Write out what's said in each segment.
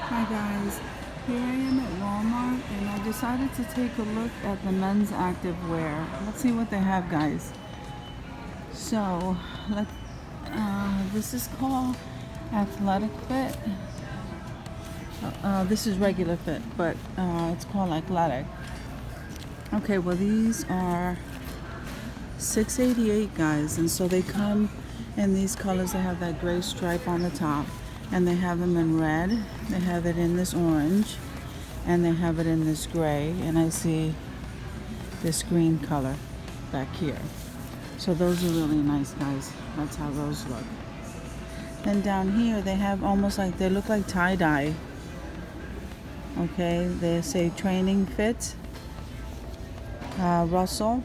Hi guys, here I am at Walmart and I decided to take a look at the men's active wear. Let's see what they have, guys. So, this is called Athletic Fit. This is regular fit, but it's called Athletic. Okay, well these are $6.88, guys, and so they come in these colors. They have that gray stripe on the top, and they have them in red, they have it in this orange, and they have it in this gray, and I see this green color back here. So those are really nice, guys. That's how those look. Then down here they have almost like, they look like tie-dye. Okay, they say training fit, Russell.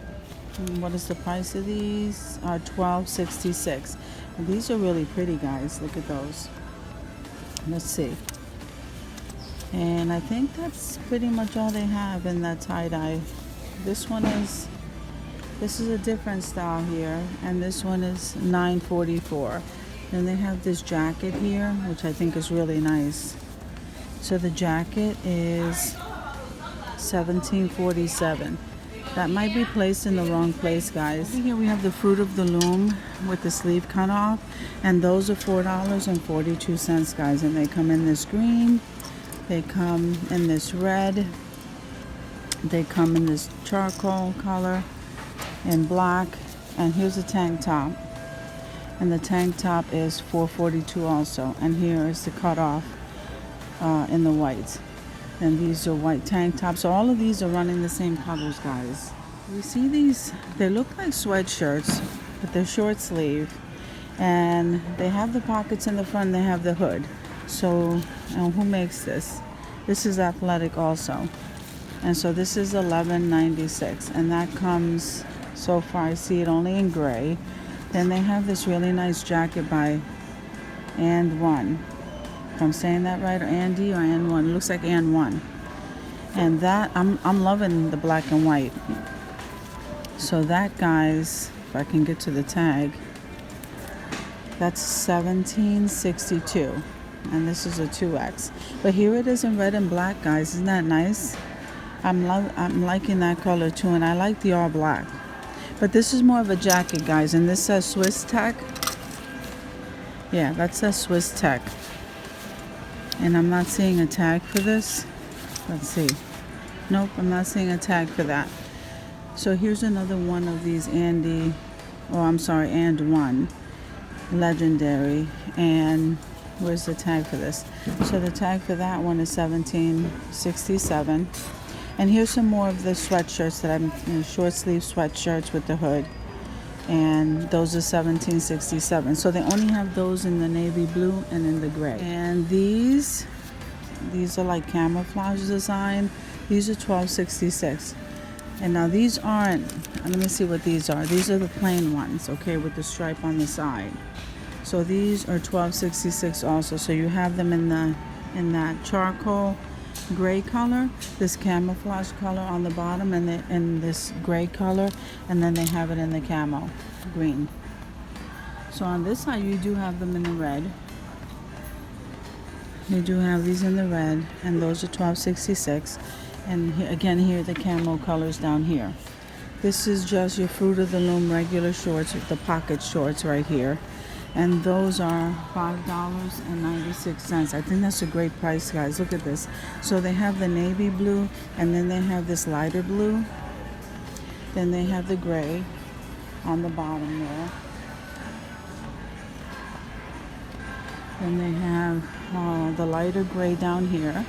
What is the price of these? Are $12.66. These are really pretty, guys. Look at those. Let's see. And I think that's pretty much all they have in that tie-dye. This is a different style here, and this one is $9.44. Then they have this jacket here, which I think is really nice. So the jacket is $17.47. That might be placed in the wrong place, guys. Over here we have the Fruit of the Loom with the sleeve cut off, and those are $4.42, guys. And they come in this green, they come in this red, they come in this charcoal color, and black. And here's a tank top, and the tank top is $4.42 also. And here is the cut off in the white. And these are white tank tops. So all of these are running the same colors, guys. We see these, they look like sweatshirts, but they're short sleeve. And they have the pockets in the front, they have the hood. So, who makes this? This is Athletic also. And so this is $11.96. And that comes, so far I see it only in gray. Then they have this really nice jacket by And One. If I'm saying that right, or Andy or And One. It looks like And One. And that, I'm loving the black and white. So that, guys, if I can get to the tag, that's $17.62. And this is a 2X. But here it is in red and black, guys. Isn't that nice? I'm liking that color too, and I like the all black. But this is more of a jacket, guys, and this says Swiss Tech. Yeah, that says Swiss Tech. And I'm not seeing a tag for this. Let's see. Nope, I'm not seeing a tag for that. So here's another one of these And One Legendary. And where's the tag for this? So the tag for that one is $17.67. And here's some more of the sweatshirts that I'm, short sleeve sweatshirts with the hood. And those are $17.67. So they only have those in the navy blue and in the gray. And these are like camouflage design. These are $12.66. And now these aren't, let me see what these are. These are the plain ones, okay, with the stripe on the side. So these are $12.66 also. So you have them in that charcoal gray color, this camouflage color on the bottom, and in this gray color, and then they have it in the camo green. So on this side you do have them in the red. You do have these in the red, and those are $12.66. And again, here are the camo colors down here. This is just your Fruit of the Loom regular shorts with the pocket shorts right here. And those are $5.96. I think that's a great price, guys. Look at this. So they have the navy blue, and then they have this lighter blue. Then they have the gray on the bottom there. Then they have the lighter gray down here.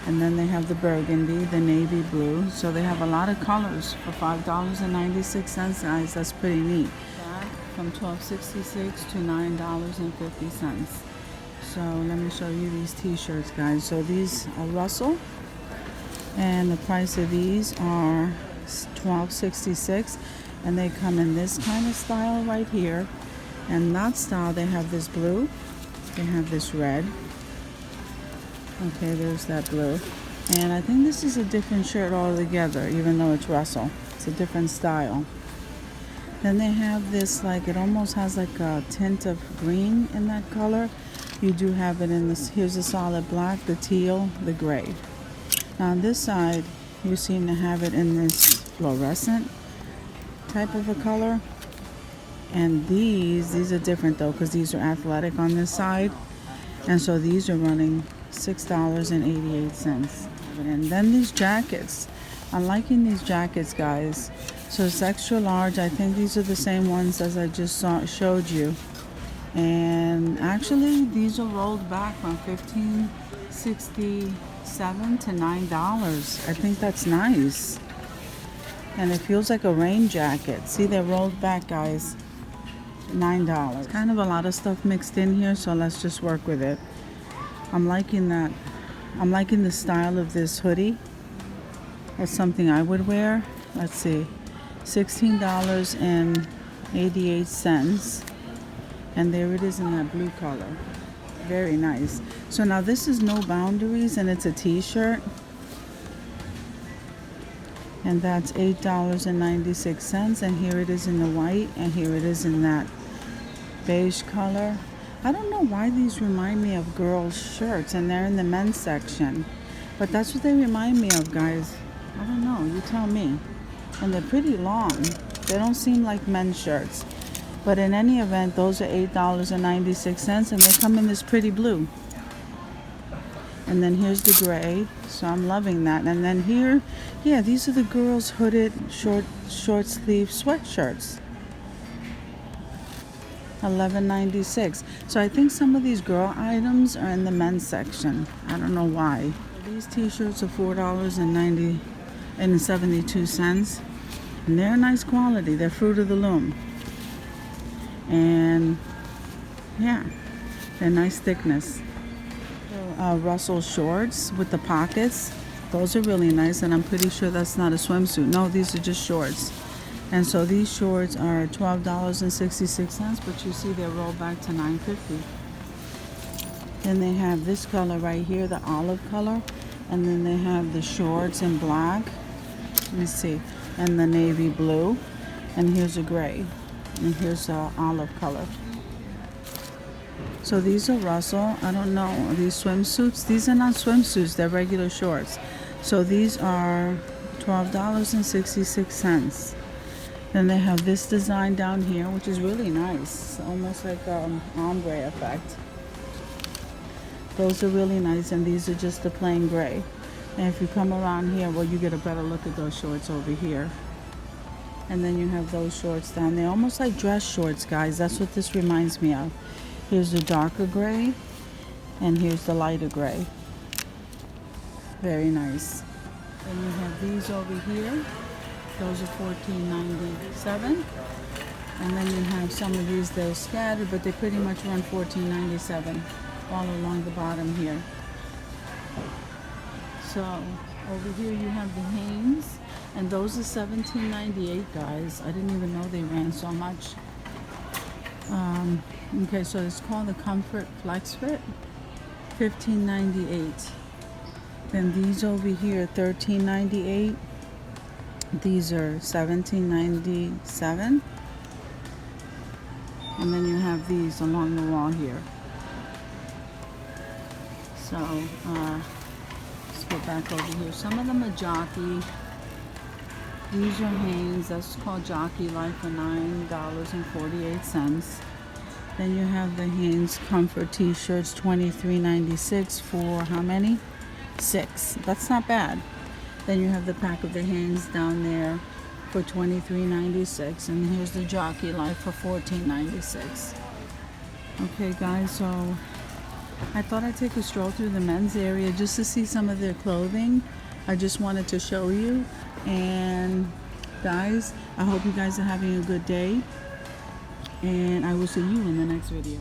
And then they have the burgundy, the navy blue. So they have a lot of colors for $5.96, guys. That's pretty neat. From $12.66 to $9.50. So let me show you these t-shirts, guys. So these are Russell, and the price of these are $12.66, and they come in this kind of style right here. And that style, they have this blue, they have this red. Okay, there's that blue. And I think this is a different shirt altogether, even though it's Russell. It's a different style. Then they have this, like, it almost has like a tint of green in that color. You do have it in this. Here's the solid black, the teal, the gray. Now on this side, you seem to have it in this fluorescent type of a color. And these are different though, because these are athletic on this side. And so these are running $6.88. And then these jackets. I'm liking these jackets, guys. So it's extra large. I think these are the same ones as I just showed you. And actually, these are rolled back from $15.67 to $9. I think that's nice. And it feels like a rain jacket. See, they're rolled back, guys. $9. Kind of a lot of stuff mixed in here, so let's just work with it. I'm liking that. I'm liking the style of this hoodie. That's something I would wear. Let's see. $16.88. And there it is in that blue color. Very nice. So now this is No Boundaries, and it's a t-shirt. And that's $8.96. And here it is in the white, and here it is in that beige color. I don't know why these remind me of girls' shirts, and they're in the men's section. But that's what they remind me of, guys. I don't know, you tell me. And they're pretty long. They don't seem like men's shirts. But in any event, those are $8.96, and they come in this pretty blue. And then here's the gray, so I'm loving that. And then here, yeah, these are the girls' hooded short sleeve sweatshirts. $11.96. So I think some of these girl items are in the men's section. I don't know why. These t-shirts are $4.72. And they're nice quality. They're Fruit of the Loom. And yeah, they're nice thickness. Russell shorts with the pockets. Those are really nice, and I'm pretty sure that's not a swimsuit. No, these are just shorts. And so these shorts are $12.66, but you see they're rolled back to $9.50. Then they have this color right here, the olive color. And then they have the shorts in black. Let me see. And the navy blue. And here's a gray. And here's the olive color. So these are Russell. I don't know. These swimsuits. These are not swimsuits. They're regular shorts. So these are $12.66. Then they have this design down here, which is really nice. Almost like ombre effect. Those are really nice, and these are just the plain gray. And if you come around here, well, you get a better look at those shorts over here. And then you have those shorts down there, almost like dress shorts, guys. That's what this reminds me of. Here's the darker gray, and here's the lighter gray. Very nice. Then you have these over here. Those are $14.97. And then you have some of these, they're scattered, but they pretty much run $14.97 all along the bottom here. So over here you have the Hanes, and those are $17.98, guys. I didn't even know they ran so much. Okay, so it's called the Comfort Flex Fit, $15.98. Then these over here, $13.98. These are $17.97. And then you have these along the wall here. So let's go back over here. Some of them are Jockey. These are Hanes. That's called Jockey Life for $9.48. Then you have the Hanes Comfort T-shirts, $23.96 for how many? 6. That's not bad. Then you have the pack of the Hanes down there for $23.96, and here's the Jockey Life for $14.96. Okay, guys, so I thought I'd take a stroll through the men's area just to see some of their clothing. I just wanted to show you. And guys, I hope you guys are having a good day, and I will see you in the next video.